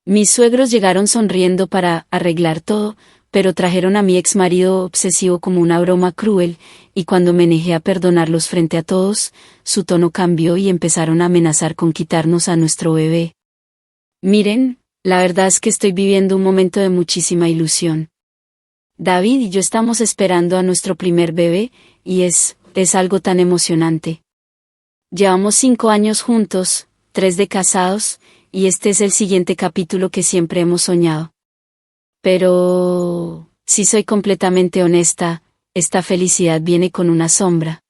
Mis suegros llegaron sonriendo para arreglar todo, pero trajeron a mi ex marido obsesivo como una broma cruel, y cuando me negué a perdonarlos frente a todos, su tono cambió y empezaron a amenazar con quitarnos a nuestro bebé. Miren, la verdad es que estoy viviendo un momento de muchísima ilusión. David y yo estamos esperando a nuestro primer bebé, y es algo tan emocionante. Llevamos 5 años juntos, 3 de casados, y este es el siguiente capítulo que siempre hemos soñado. Pero, si soy completamente honesta, esta felicidad viene con una sombra.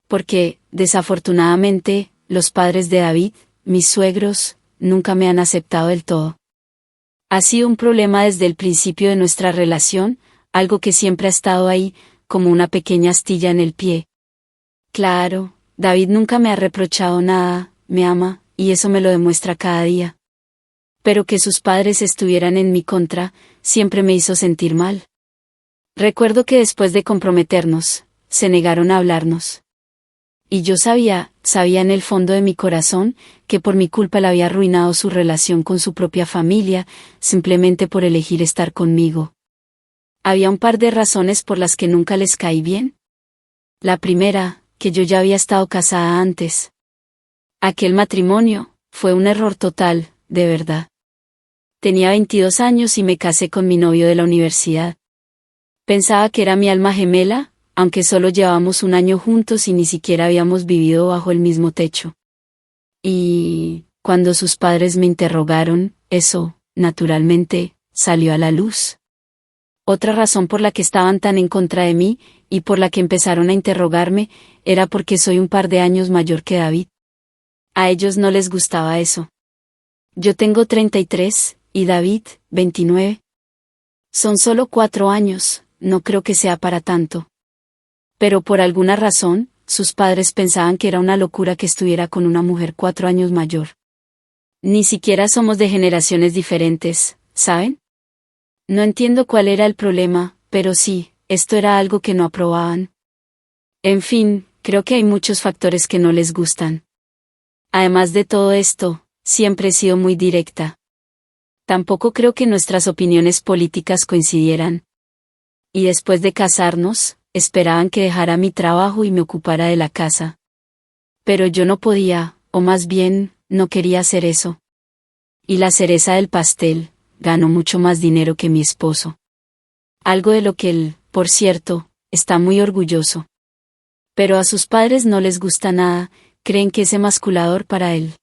Porque, desafortunadamente, los padres de David, mis suegros, nunca me han aceptado del todo. Ha sido un problema desde el principio de nuestra relación, algo que siempre ha estado ahí, como una pequeña astilla en el pie. Claro, David nunca me ha reprochado nada, me ama, y eso me lo demuestra cada día. Pero que sus padres estuvieran en mi contra, siempre me hizo sentir mal. Recuerdo que después de comprometernos, se negaron a hablarnos. Y yo sabía en el fondo de mi corazón, que por mi culpa le había arruinado su relación con su propia familia, simplemente por elegir estar conmigo. Había un par de razones por las que nunca les caí bien. La primera, que yo ya había estado casada antes. Aquel matrimonio fue un error total, de verdad. Tenía 22 años y me casé con mi novio de la universidad. Pensaba que era mi alma gemela, aunque solo llevábamos 1 año juntos y ni siquiera habíamos vivido bajo el mismo techo. Y, cuando sus padres me interrogaron, eso, naturalmente, salió a la luz. Otra razón por la que estaban tan en contra de mí, y por la que empezaron a interrogarme, era porque soy un par de años mayor que David. A ellos no les gustaba eso. Yo tengo 33, y David, 29. Son solo 4 años, no creo que sea para tanto. Pero por alguna razón, sus padres pensaban que era una locura que estuviera con una mujer 4 años mayor. Ni siquiera somos de generaciones diferentes, ¿saben? No entiendo cuál era el problema, pero sí, esto era algo que no aprobaban. En fin, creo que hay muchos factores que no les gustan. Además de todo esto, siempre he sido muy directa. Tampoco creo que nuestras opiniones políticas coincidieran. Y después de casarnos, esperaban que dejara mi trabajo y me ocupara de la casa. Pero yo no podía, o más bien, no quería hacer eso. Y la cereza del pastel, ganó mucho más dinero que mi esposo. Algo de lo que él, por cierto, está muy orgulloso. Pero a sus padres no les gusta nada, creen que es emasculador para él.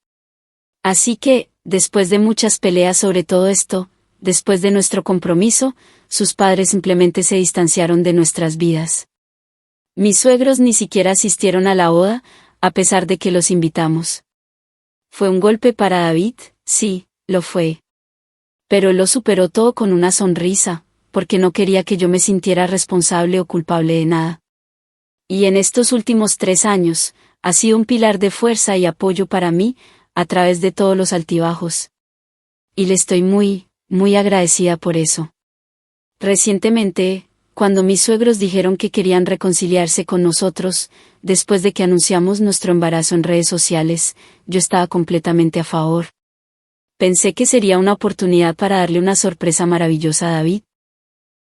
Así que, después de muchas peleas sobre todo esto, después de nuestro compromiso, sus padres simplemente se distanciaron de nuestras vidas. Mis suegros ni siquiera asistieron a la boda, a pesar de que los invitamos. Fue un golpe para David, sí, lo fue. Pero él lo superó todo con una sonrisa, porque no quería que yo me sintiera responsable o culpable de nada. Y en estos últimos 3 años, ha sido un pilar de fuerza y apoyo para mí, a través de todos los altibajos. Y le estoy muy, muy agradecida por eso. Recientemente, cuando mis suegros dijeron que querían reconciliarse con nosotros, después de que anunciamos nuestro embarazo en redes sociales, yo estaba completamente a favor. Pensé que sería una oportunidad para darle una sorpresa maravillosa a David.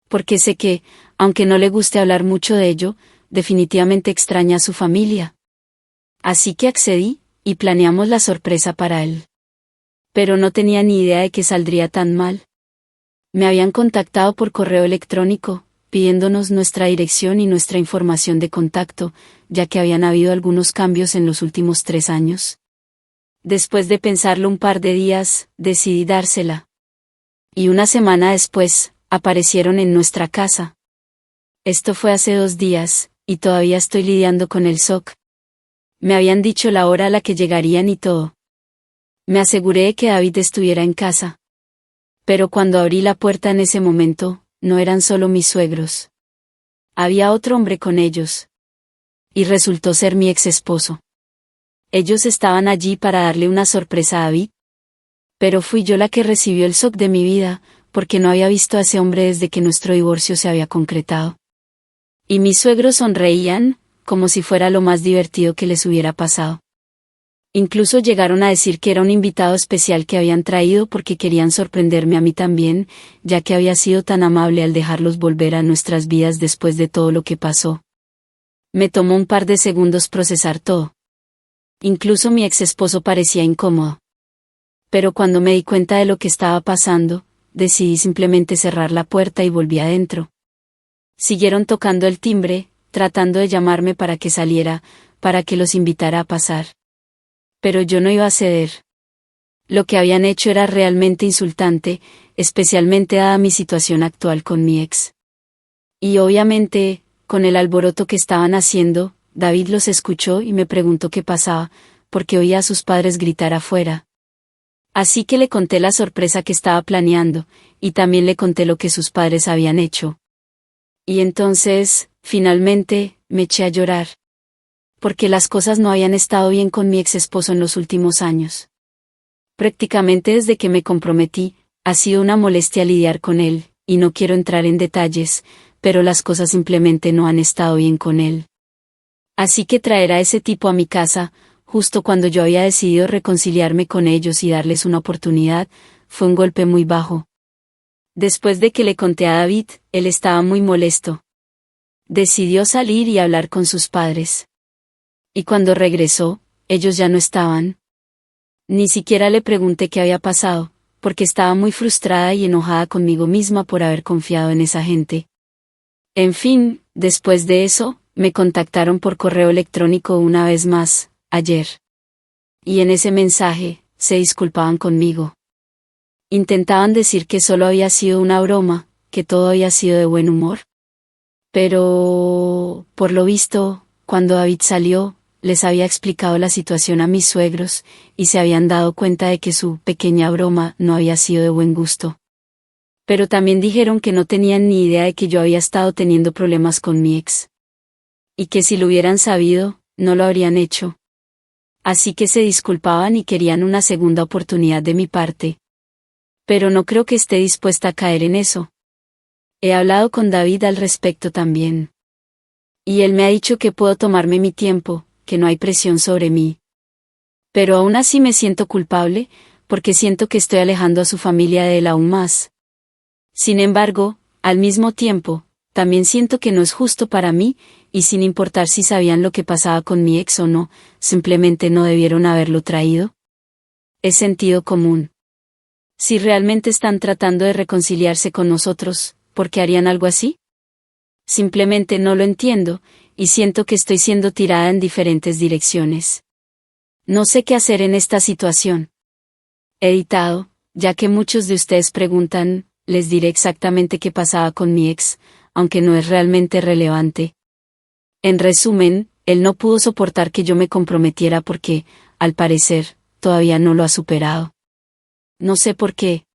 Porque sé que, aunque no le guste hablar mucho de ello, definitivamente extraña a su familia. Así que accedí, y planeamos la sorpresa para él. Pero no tenía ni idea de que saldría tan mal. Me habían contactado por correo electrónico, pidiéndonos nuestra dirección y nuestra información de contacto, ya que habían habido algunos cambios en los últimos 3 años. Después de pensarlo un par de días, decidí dársela. Y 1 semana después, aparecieron en nuestra casa. Esto fue hace 2 días, y todavía estoy lidiando con el shock. Me habían dicho la hora a la que llegarían y todo. Me aseguré de que David estuviera en casa. Pero cuando abrí la puerta en ese momento, no eran solo mis suegros. Había otro hombre con ellos. Y resultó ser mi ex esposo. Ellos estaban allí para darle una sorpresa a David. Pero fui yo la que recibió el shock de mi vida, porque no había visto a ese hombre desde que nuestro divorcio se había concretado. Y mis suegros sonreían, como si fuera lo más divertido que les hubiera pasado. Incluso llegaron a decir que era un invitado especial que habían traído porque querían sorprenderme a mí también, ya que había sido tan amable al dejarlos volver a nuestras vidas después de todo lo que pasó. Me tomó un par de segundos procesar todo. Incluso mi ex esposo parecía incómodo. Pero cuando me di cuenta de lo que estaba pasando, decidí simplemente cerrar la puerta y volví adentro. Siguieron tocando el timbre, tratando de llamarme para que saliera, para que los invitara a pasar. Pero yo no iba a ceder. Lo que habían hecho era realmente insultante, especialmente dada mi situación actual con mi ex. Y obviamente, con el alboroto que estaban haciendo, David los escuchó y me preguntó qué pasaba, porque oía a sus padres gritar afuera. Así que le conté la sorpresa que estaba planeando, y también le conté lo que sus padres habían hecho. Y entonces, finalmente, me eché a llorar. Porque las cosas no habían estado bien con mi ex esposo en los últimos años. Prácticamente desde que me comprometí, ha sido una molestia lidiar con él, y no quiero entrar en detalles, pero las cosas simplemente no han estado bien con él. Así que traer a ese tipo a mi casa, justo cuando yo había decidido reconciliarme con ellos y darles una oportunidad, fue un golpe muy bajo. Después de que le conté a David, él estaba muy molesto. Decidió salir y hablar con sus padres. Y cuando regresó, ellos ya no estaban. Ni siquiera le pregunté qué había pasado, porque estaba muy frustrada y enojada conmigo misma por haber confiado en esa gente. En fin, después de eso, me contactaron por correo electrónico una vez más, ayer. Y en ese mensaje, se disculpaban conmigo. Intentaban decir que solo había sido una broma, que todo había sido de buen humor. Pero, por lo visto, cuando David salió, les había explicado la situación a mis suegros, y se habían dado cuenta de que su pequeña broma no había sido de buen gusto. Pero también dijeron que no tenían ni idea de que yo había estado teniendo problemas con mi ex. Y que si lo hubieran sabido, no lo habrían hecho. Así que se disculpaban y querían una segunda oportunidad de mi parte. Pero no creo que esté dispuesta a caer en eso. He hablado con David al respecto también. Y él me ha dicho que puedo tomarme mi tiempo, que no hay presión sobre mí. Pero aún así me siento culpable, porque siento que estoy alejando a su familia de él aún más. Sin embargo, al mismo tiempo, también siento que no es justo para mí, y sin importar si sabían lo que pasaba con mi ex o no, simplemente no debieron haberlo traído. Es sentido común. Si realmente están tratando de reconciliarse con nosotros, ¿por qué harían algo así? Simplemente no lo entiendo, y siento que estoy siendo tirada en diferentes direcciones. No sé qué hacer en esta situación. Editado, ya que muchos de ustedes preguntan, les diré exactamente qué pasaba con mi ex, aunque no es realmente relevante. En resumen, él no pudo soportar que yo me comprometiera porque, al parecer, todavía no lo ha superado. No sé por qué.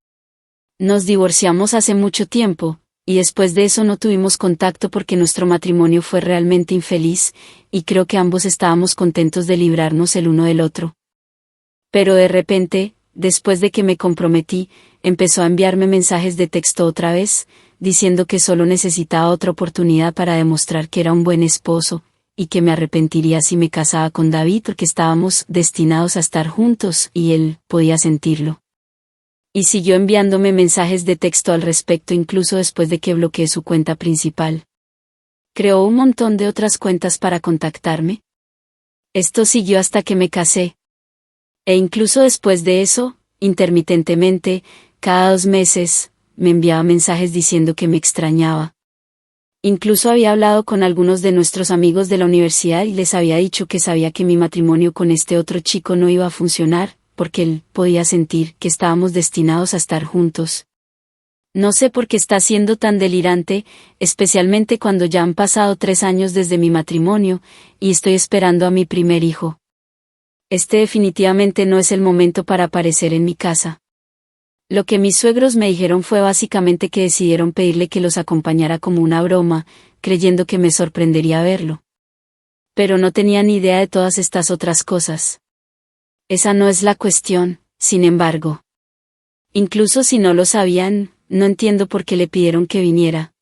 Nos divorciamos hace mucho tiempo, y después de eso no tuvimos contacto porque nuestro matrimonio fue realmente infeliz, y creo que ambos estábamos contentos de librarnos el uno del otro. Pero de repente, después de que me comprometí, empezó a enviarme mensajes de texto otra vez, diciendo que solo necesitaba otra oportunidad para demostrar que era un buen esposo, y que me arrepentiría si me casaba con David porque estábamos destinados a estar juntos y él podía sentirlo. Y siguió enviándome mensajes de texto al respecto incluso después de que bloqueé su cuenta principal. Creó un montón de otras cuentas para contactarme. Esto siguió hasta que me casé. E incluso después de eso, intermitentemente, cada 2 meses, me enviaba mensajes diciendo que me extrañaba. Incluso había hablado con algunos de nuestros amigos de la universidad y les había dicho que sabía que mi matrimonio con este otro chico no iba a funcionar, porque él podía sentir que estábamos destinados a estar juntos. No sé por qué está siendo tan delirante, especialmente cuando ya han pasado 3 años desde mi matrimonio, y estoy esperando a mi primer hijo. Este definitivamente no es el momento para aparecer en mi casa. Lo que mis suegros me dijeron fue básicamente que decidieron pedirle que los acompañara como una broma, creyendo que me sorprendería verlo. Pero no tenía ni idea de todas estas otras cosas. Esa no es la cuestión, sin embargo. Incluso si no lo sabían, no entiendo por qué le pidieron que viniera.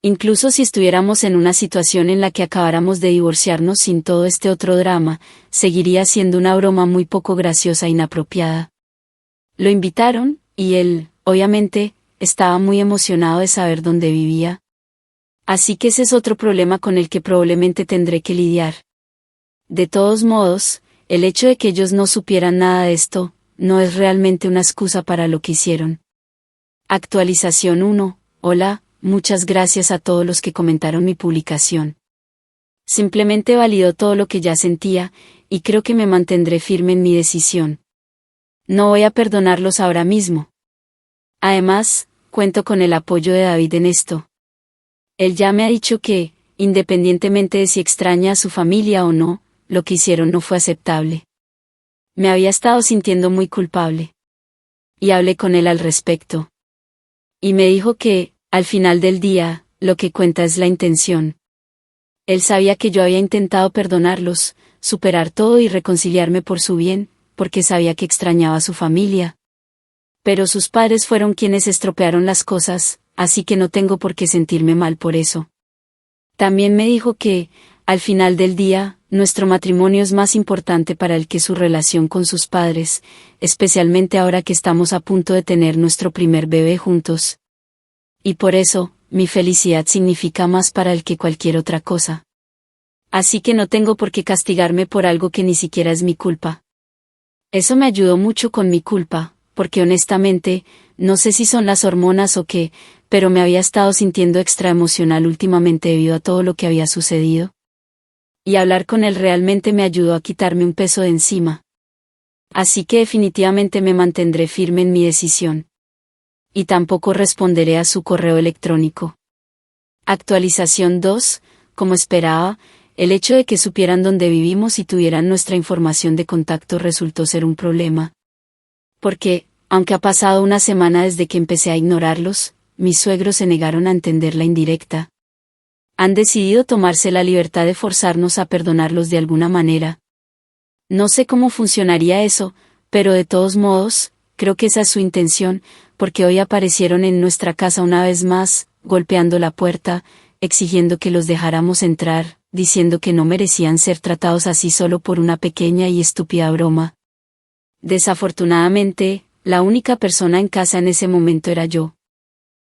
Incluso si estuviéramos en una situación en la que acabáramos de divorciarnos sin todo este otro drama, seguiría siendo una broma muy poco graciosa e inapropiada. Lo invitaron, y él, obviamente, estaba muy emocionado de saber dónde vivía. Así que ese es otro problema con el que probablemente tendré que lidiar. De todos modos, el hecho de que ellos no supieran nada de esto, no es realmente una excusa para lo que hicieron. Actualización 1. Hola, muchas gracias a todos los que comentaron mi publicación. Simplemente validó todo lo que ya sentía, y creo que me mantendré firme en mi decisión. No voy a perdonarlos ahora mismo. Además, cuento con el apoyo de David en esto. Él ya me ha dicho que, independientemente de si extraña a su familia o no, lo que hicieron no fue aceptable. Me había estado sintiendo muy culpable. Y hablé con él al respecto. Y me dijo que, al final del día, lo que cuenta es la intención. Él sabía que yo había intentado perdonarlos, superar todo y reconciliarme por su bien, porque sabía que extrañaba a su familia. Pero sus padres fueron quienes estropearon las cosas, así que no tengo por qué sentirme mal por eso. También me dijo que, al final del día, nuestro matrimonio es más importante para él que su relación con sus padres, especialmente ahora que estamos a punto de tener nuestro primer bebé juntos. Y por eso, mi felicidad significa más para él que cualquier otra cosa. Así que no tengo por qué castigarme por algo que ni siquiera es mi culpa. Eso me ayudó mucho con mi culpa, porque honestamente, no sé si son las hormonas o qué, pero me había estado sintiendo extra emocional últimamente debido a todo lo que había sucedido. Y hablar con él realmente me ayudó a quitarme un peso de encima. Así que definitivamente me mantendré firme en mi decisión. Y tampoco responderé a su correo electrónico. Actualización 2. Como esperaba, el hecho de que supieran dónde vivimos y tuvieran nuestra información de contacto resultó ser un problema. Porque, aunque ha pasado una semana desde que empecé a ignorarlos, mis suegros se negaron a entender la indirecta. Han decidido tomarse la libertad de forzarnos a perdonarlos de alguna manera. No sé cómo funcionaría eso, pero de todos modos, creo que esa es su intención, porque hoy aparecieron en nuestra casa una vez más, golpeando la puerta, exigiendo que los dejáramos entrar, diciendo que no merecían ser tratados así solo por una pequeña y estúpida broma. Desafortunadamente, la única persona en casa en ese momento era yo.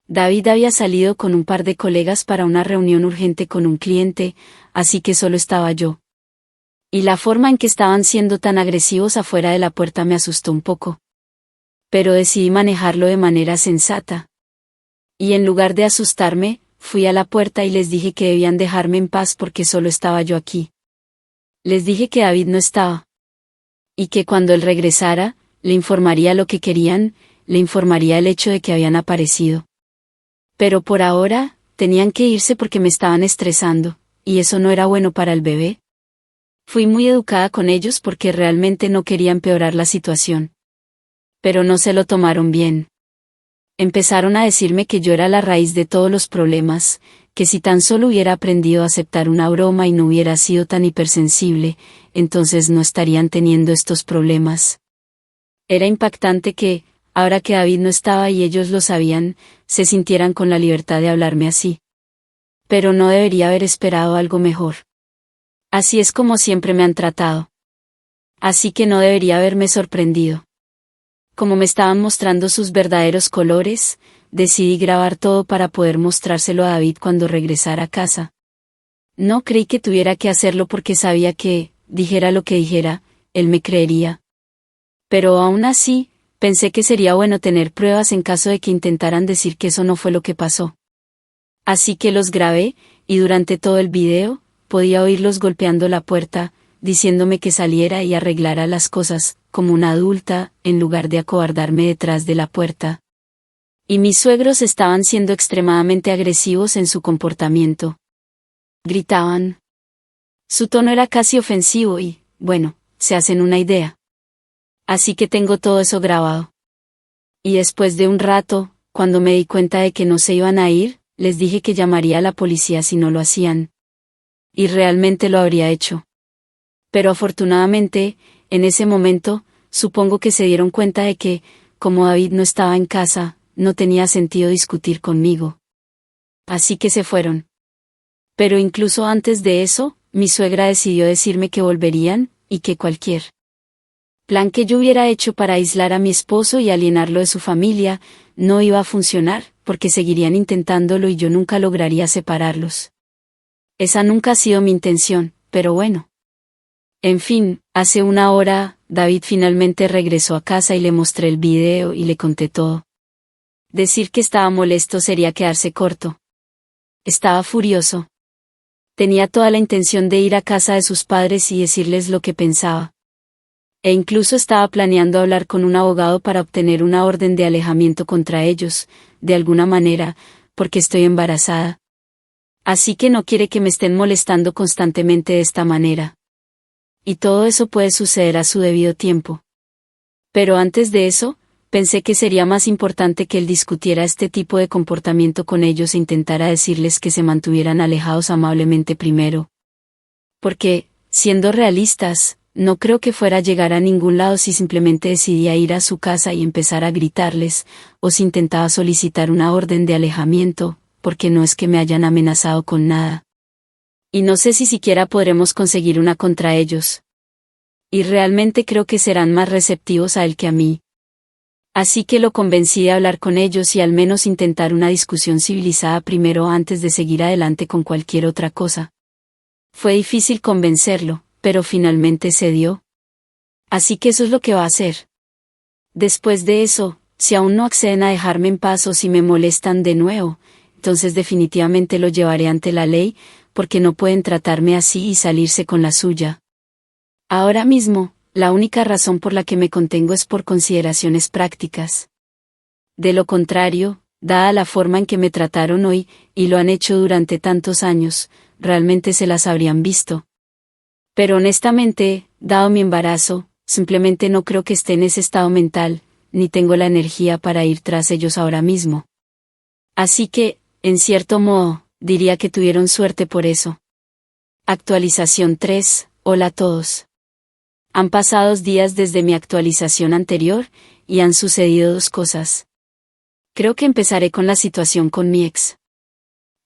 David había salido con un par de colegas para una reunión urgente con un cliente, así que solo estaba yo. Y la forma en que estaban siendo tan agresivos afuera de la puerta me asustó un poco. Pero decidí manejarlo de manera sensata. Y en lugar de asustarme, fui a la puerta y les dije que debían dejarme en paz porque solo estaba yo aquí. Les dije que David no estaba. Y que cuando él regresara, le informaría lo que querían, le informaría el hecho de que habían aparecido. Pero por ahora, tenían que irse porque me estaban estresando, y eso no era bueno para el bebé. Fui muy educada con ellos porque realmente no quería empeorar la situación. Pero no se lo tomaron bien. Empezaron a decirme que yo era la raíz de todos los problemas, que si tan solo hubiera aprendido a aceptar una broma y no hubiera sido tan hipersensible, entonces no estarían teniendo estos problemas. Era impactante que, ahora que David no estaba y ellos lo sabían, se sintieran con la libertad de hablarme así. Pero no debería haber esperado algo mejor. Así es como siempre me han tratado. Así que no debería haberme sorprendido. Como me estaban mostrando sus verdaderos colores, decidí grabar todo para poder mostrárselo a David cuando regresara a casa. No creí que tuviera que hacerlo porque sabía que, dijera lo que dijera, él me creería. Pero aún así, pensé que sería bueno tener pruebas en caso de que intentaran decir que eso no fue lo que pasó. Así que los grabé, y durante todo el video, podía oírlos golpeando la puerta, diciéndome que saliera y arreglara las cosas, como una adulta, en lugar de acobardarme detrás de la puerta. Y mis suegros estaban siendo extremadamente agresivos en su comportamiento. Gritaban. Su tono era casi ofensivo y, bueno, se hacen una idea. Así que tengo todo eso grabado. Y después de un rato, cuando me di cuenta de que no se iban a ir, les dije que llamaría a la policía si no lo hacían. Y realmente lo habría hecho. Pero afortunadamente, en ese momento, supongo que se dieron cuenta de que, como David no estaba en casa, no tenía sentido discutir conmigo. Así que se fueron. Pero incluso antes de eso, mi suegra decidió decirme que volverían, y que cualquier plan que yo hubiera hecho para aislar a mi esposo y alienarlo de su familia, no iba a funcionar, porque seguirían intentándolo y yo nunca lograría separarlos. Esa nunca ha sido mi intención, pero bueno. En fin, hace una hora, David finalmente regresó a casa y le mostré el video y le conté todo. Decir que estaba molesto sería quedarse corto. Estaba furioso. Tenía toda la intención de ir a casa de sus padres y decirles lo que pensaba. E incluso estaba planeando hablar con un abogado para obtener una orden de alejamiento contra ellos, de alguna manera, porque estoy embarazada. Así que no quiere que me estén molestando constantemente de esta manera. Y todo eso puede suceder a su debido tiempo. Pero antes de eso, pensé que sería más importante que él discutiera este tipo de comportamiento con ellos e intentara decirles que se mantuvieran alejados amablemente primero. Porque, siendo realistas, no creo que fuera a llegar a ningún lado si simplemente decidía ir a su casa y empezar a gritarles, o si intentaba solicitar una orden de alejamiento, porque no es que me hayan amenazado con nada. Y no sé si siquiera podremos conseguir una contra ellos. Y realmente creo que serán más receptivos a él que a mí. Así que lo convencí de hablar con ellos y al menos intentar una discusión civilizada primero antes de seguir adelante con cualquier otra cosa. Fue difícil convencerlo, pero finalmente cedió. Así que eso es lo que va a hacer. Después de eso, si aún no acceden a dejarme en paz o si me molestan de nuevo, entonces definitivamente lo llevaré ante la ley, porque no pueden tratarme así y salirse con la suya. Ahora mismo, la única razón por la que me contengo es por consideraciones prácticas. De lo contrario, dada la forma en que me trataron hoy, y lo han hecho durante tantos años, realmente se las habrían visto. Pero honestamente, dado mi embarazo, simplemente no creo que esté en ese estado mental, ni tengo la energía para ir tras ellos ahora mismo. Así que, en cierto modo, diría que tuvieron suerte por eso. Actualización 3, hola a todos. Han pasado 2 días desde mi actualización anterior, y han sucedido 2 cosas. Creo que empezaré con la situación con mi ex.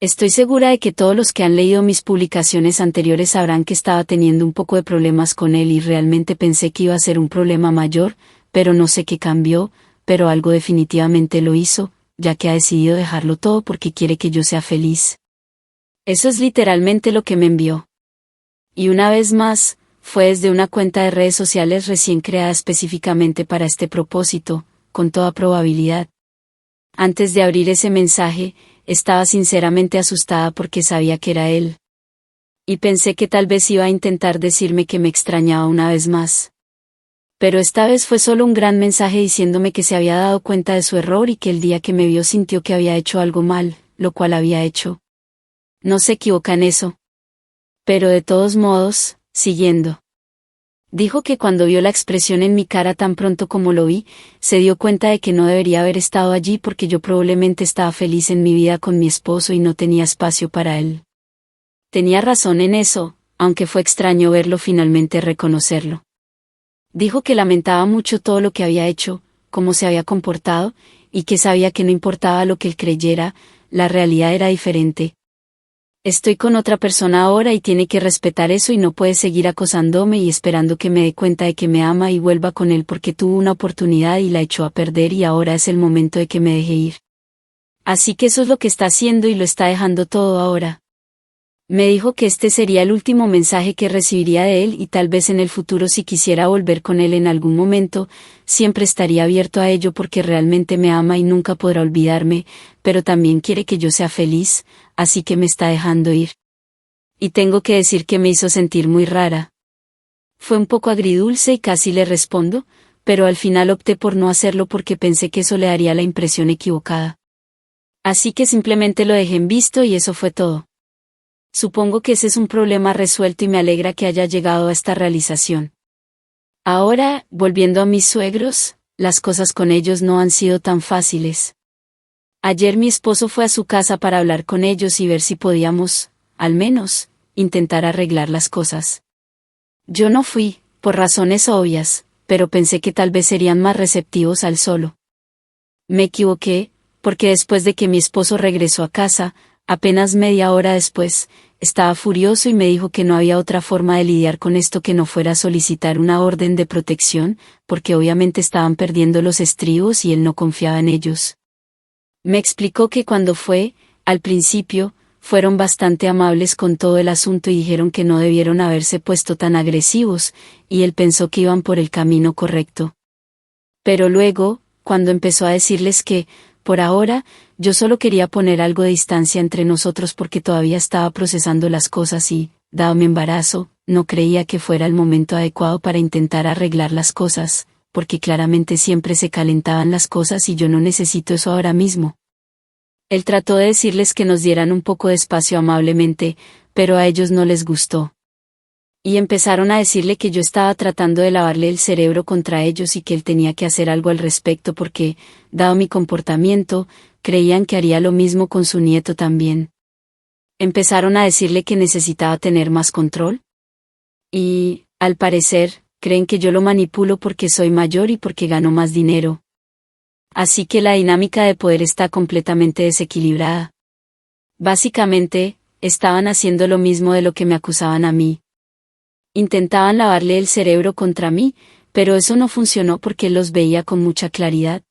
Estoy segura de que todos los que han leído mis publicaciones anteriores sabrán que estaba teniendo un poco de problemas con él y realmente pensé que iba a ser un problema mayor, pero no sé qué cambió, pero algo definitivamente lo hizo, ya que ha decidido dejarlo todo porque quiere que yo sea feliz. Eso es literalmente lo que me envió. Y una vez más, fue desde una cuenta de redes sociales recién creada específicamente para este propósito, con toda probabilidad. Antes de abrir ese mensaje, estaba sinceramente asustada porque sabía que era él. Y pensé que tal vez iba a intentar decirme que me extrañaba una vez más. Pero esta vez fue solo un gran mensaje diciéndome que se había dado cuenta de su error y que el día que me vio sintió que había hecho algo mal, lo cual había hecho. No se equivoca en eso. Pero de todos modos, siguiendo. Dijo que cuando vio la expresión en mi cara tan pronto como lo vi, se dio cuenta de que no debería haber estado allí porque yo probablemente estaba feliz en mi vida con mi esposo y no tenía espacio para él. Tenía razón en eso, aunque fue extraño verlo finalmente reconocerlo. Dijo que lamentaba mucho todo lo que había hecho, cómo se había comportado, y que sabía que no importaba lo que él creyera, la realidad era diferente. Estoy con otra persona ahora y tiene que respetar eso y no puede seguir acosándome y esperando que me dé cuenta de que me ama y vuelva con él porque tuvo una oportunidad y la echó a perder y ahora es el momento de que me deje ir. Así que eso es lo que está haciendo y lo está dejando todo ahora. Me dijo que este sería el último mensaje que recibiría de él y tal vez en el futuro si quisiera volver con él en algún momento, siempre estaría abierto a ello porque realmente me ama y nunca podrá olvidarme, pero también quiere que yo sea feliz, así que me está dejando ir. Y tengo que decir que me hizo sentir muy rara. Fue un poco agridulce y casi le respondo, pero al final opté por no hacerlo porque pensé que eso le daría la impresión equivocada. Así que simplemente lo dejé en visto y eso fue todo. Supongo que ese es un problema resuelto y me alegra que haya llegado a esta realización. Ahora, volviendo a mis suegros, las cosas con ellos no han sido tan fáciles. Ayer mi esposo fue a su casa para hablar con ellos y ver si podíamos, al menos, intentar arreglar las cosas. Yo no fui, por razones obvias, pero pensé que tal vez serían más receptivos al solo. Me equivoqué, porque después de que mi esposo regresó a casa, Apenas media hora después, estaba furioso y me dijo que no había otra forma de lidiar con esto que no fuera solicitar una orden de protección, porque obviamente estaban perdiendo los estribos y él no confiaba en ellos. Me explicó que cuando fue, al principio, fueron bastante amables con todo el asunto y dijeron que no debieron haberse puesto tan agresivos, y él pensó que iban por el camino correcto. Pero luego, cuando empezó a decirles que, por ahora, yo solo quería poner algo de distancia entre nosotros porque todavía estaba procesando las cosas y, dado mi embarazo, no creía que fuera el momento adecuado para intentar arreglar las cosas, porque claramente siempre se calentaban las cosas y yo no necesito eso ahora mismo. Él trató de decirles que nos dieran un poco de espacio amablemente, pero a ellos no les gustó. Y empezaron a decirle que yo estaba tratando de lavarle el cerebro contra ellos y que él tenía que hacer algo al respecto porque, dado mi comportamiento, creían que haría lo mismo con su nieto también. Empezaron a decirle que necesitaba tener más control. Y, al parecer, creen que yo lo manipulo porque soy mayor y porque gano más dinero. Así que la dinámica de poder está completamente desequilibrada. Básicamente, estaban haciendo lo mismo de lo que me acusaban a mí. Intentaban lavarle el cerebro contra mí, pero eso no funcionó porque él los veía con mucha claridad.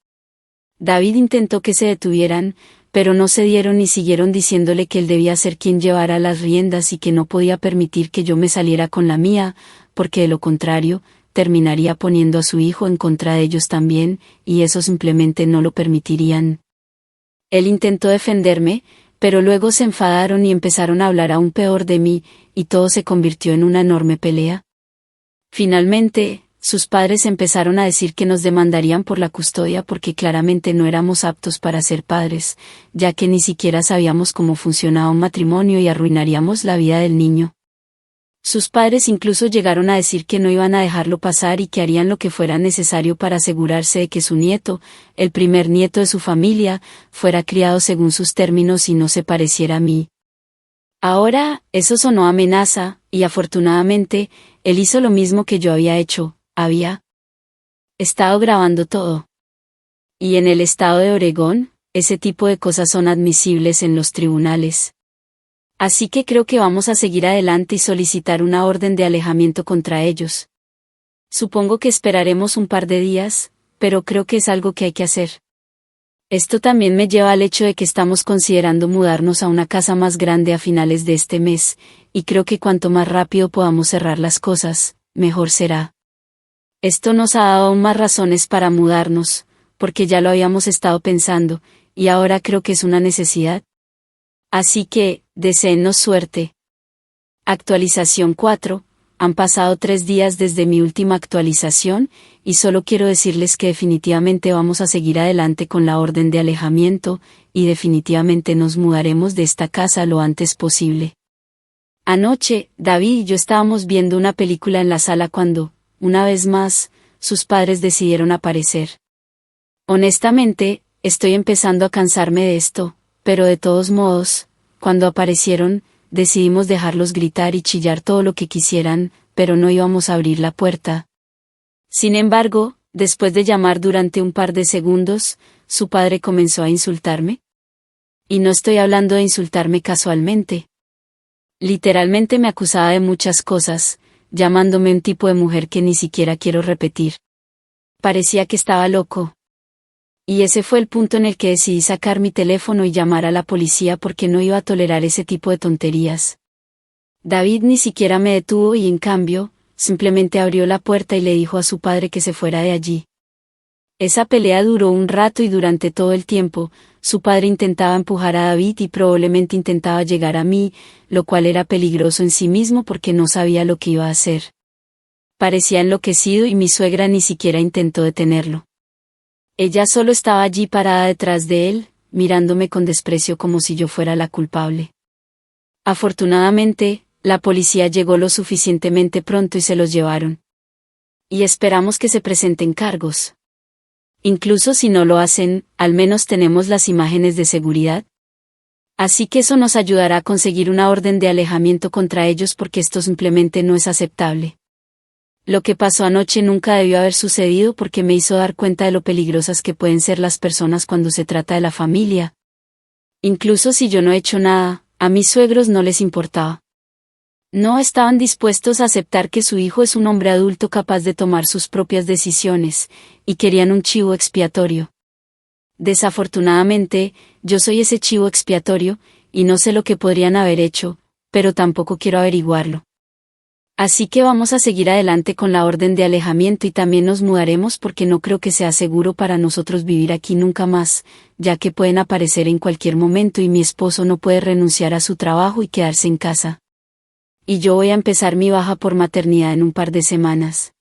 David intentó que se detuvieran, pero no cedieron y siguieron diciéndole que él debía ser quien llevara las riendas y que no podía permitir que yo me saliera con la mía, porque de lo contrario, terminaría poniendo a su hijo en contra de ellos también, y eso simplemente no lo permitirían. Él intentó defenderme, pero luego se enfadaron y empezaron a hablar aún peor de mí, y todo se convirtió en una enorme pelea. Finalmente, sus padres empezaron a decir que nos demandarían por la custodia porque claramente no éramos aptos para ser padres, ya que ni siquiera sabíamos cómo funcionaba un matrimonio y arruinaríamos la vida del niño. Sus padres incluso llegaron a decir que no iban a dejarlo pasar y que harían lo que fuera necesario para asegurarse de que su nieto, el primer nieto de su familia, fuera criado según sus términos y no se pareciera a mí. Ahora, eso sonó a amenaza, y afortunadamente, él hizo lo mismo que yo había hecho, había estado grabando todo. Y en el estado de Oregón, ese tipo de cosas son admisibles en los tribunales. Así que creo que vamos a seguir adelante y solicitar una orden de alejamiento contra ellos. Supongo que esperaremos un par de días, pero creo que es algo que hay que hacer. Esto también me lleva al hecho de que estamos considerando mudarnos a una casa más grande a finales de este mes, y creo que cuanto más rápido podamos cerrar las cosas, mejor será. Esto nos ha dado aún más razones para mudarnos, porque ya lo habíamos estado pensando, y ahora creo que es una necesidad. Así que, deséennos suerte. Actualización 4. Han pasado 3 días desde mi última actualización, y solo quiero decirles que definitivamente vamos a seguir adelante con la orden de alejamiento, y definitivamente nos mudaremos de esta casa lo antes posible. Anoche, David y yo estábamos viendo una película en la sala cuando, una vez más, sus padres decidieron aparecer. Honestamente, estoy empezando a cansarme de esto, pero de todos modos, cuando aparecieron, decidimos dejarlos gritar y chillar todo lo que quisieran, pero no íbamos a abrir la puerta. Sin embargo, después de llamar durante un par de segundos, su padre comenzó a insultarme. Y no estoy hablando de insultarme casualmente. Literalmente me acusaba de muchas cosas, llamándome un tipo de mujer que ni siquiera quiero repetir. Parecía que estaba loco. Y ese fue el punto en el que decidí sacar mi teléfono y llamar a la policía porque no iba a tolerar ese tipo de tonterías. David ni siquiera me detuvo y en cambio, simplemente abrió la puerta y le dijo a su padre que se fuera de allí. Esa pelea duró un rato y durante todo el tiempo, su padre intentaba empujar a David y probablemente intentaba llegar a mí, lo cual era peligroso en sí mismo porque no sabía lo que iba a hacer. Parecía enloquecido y mi suegra ni siquiera intentó detenerlo. Ella solo estaba allí parada detrás de él, mirándome con desprecio como si yo fuera la culpable. Afortunadamente, la policía llegó lo suficientemente pronto y se los llevaron. Y esperamos que se presenten cargos. Incluso si no lo hacen, al menos tenemos las imágenes de seguridad. Así que eso nos ayudará a conseguir una orden de alejamiento contra ellos porque esto simplemente no es aceptable. Lo que pasó anoche nunca debió haber sucedido porque me hizo dar cuenta de lo peligrosas que pueden ser las personas cuando se trata de la familia. Incluso si yo no he hecho nada, a mis suegros no les importaba. No estaban dispuestos a aceptar que su hijo es un hombre adulto capaz de tomar sus propias decisiones, y querían un chivo expiatorio. Desafortunadamente, yo soy ese chivo expiatorio, y no sé lo que podrían haber hecho, pero tampoco quiero averiguarlo. Así que vamos a seguir adelante con la orden de alejamiento y también nos mudaremos porque no creo que sea seguro para nosotros vivir aquí nunca más, ya que pueden aparecer en cualquier momento y mi esposo no puede renunciar a su trabajo y quedarse en casa. Y yo voy a empezar mi baja por maternidad en un par de semanas.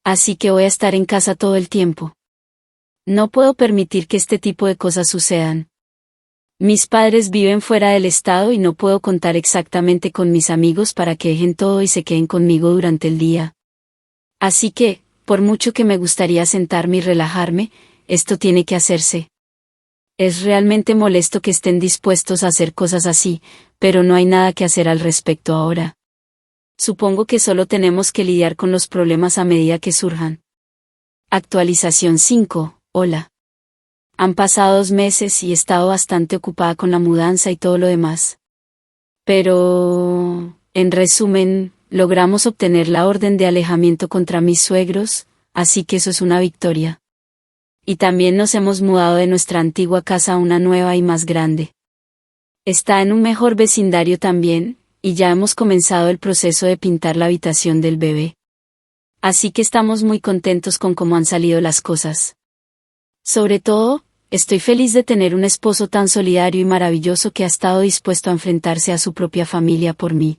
Así que voy a estar en casa todo el tiempo. No puedo permitir que este tipo de cosas sucedan. Mis padres viven fuera del estado y no puedo contar exactamente con mis amigos para que dejen todo y se queden conmigo durante el día. Así que, por mucho que me gustaría sentarme y relajarme, esto tiene que hacerse. Es realmente molesto que estén dispuestos a hacer cosas así, pero no hay nada que hacer al respecto ahora. Supongo que solo tenemos que lidiar con los problemas a medida que surjan. Actualización 5. Hola. Han pasado 2 meses y he estado bastante ocupada con la mudanza y todo lo demás. Pero, en resumen, logramos obtener la orden de alejamiento contra mis suegros, así que eso es una victoria. Y también nos hemos mudado de nuestra antigua casa a una nueva y más grande. Está en un mejor vecindario también, y ya hemos comenzado el proceso de pintar la habitación del bebé. Así que estamos muy contentos con cómo han salido las cosas. Sobre todo, estoy feliz de tener un esposo tan solidario y maravilloso que ha estado dispuesto a enfrentarse a su propia familia por mí.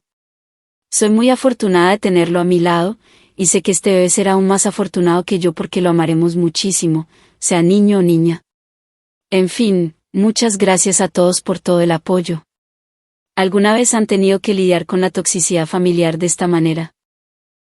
Soy muy afortunada de tenerlo a mi lado, y sé que este bebé será aún más afortunado que yo porque lo amaremos muchísimo, sea niño o niña. En fin, muchas gracias a todos por todo el apoyo. ¿Alguna vez han tenido que lidiar con la toxicidad familiar de esta manera?